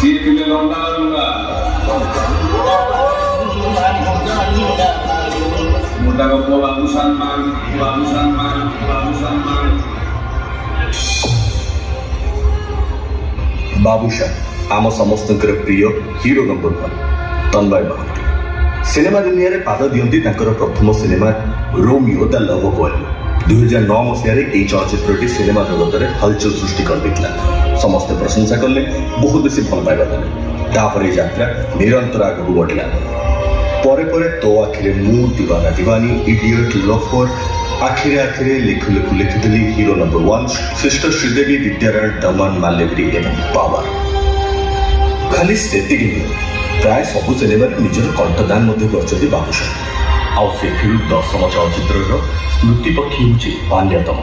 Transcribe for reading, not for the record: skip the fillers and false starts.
ଥିଲେ ଲଣ୍ଡା ଲୁଙ୍ଗା ମୁଁ ତାଙ୍କ ପୁଅ ବାବୁସାନ ମାନ बाबूशाह आम समस्त प्रिय हीरो नंबर 1 तन्मय महांती सिनेमा दुनिया रे पाद दियंती तांकर प्रथम cinema Romeo the love boy 2009 मसीह यही चलचित्रटी सिनेमा जगत में हलचल सृष्टि कर देता समस्त प्रशंसा कले बहुत बेसी भल पाइबा देले तापर यात्रा निरंतर आगू बढ़ला परे परे तो आखिरे मु दीवाना दीवानी इडियट लफर आखिरे आखिरे लिखु लिखु लिखिली हीरो नंबर 1 सिस्टर श्रीदेवी विद्यारायण दमन माल्यगिरी एवं पावर खाली सेतिक प्राय सबु सिनेमा निजर कंठदान कर बाबूशाह आउ से 10 चलचित्र स्मृति पक्षी हूँ अन्यतम।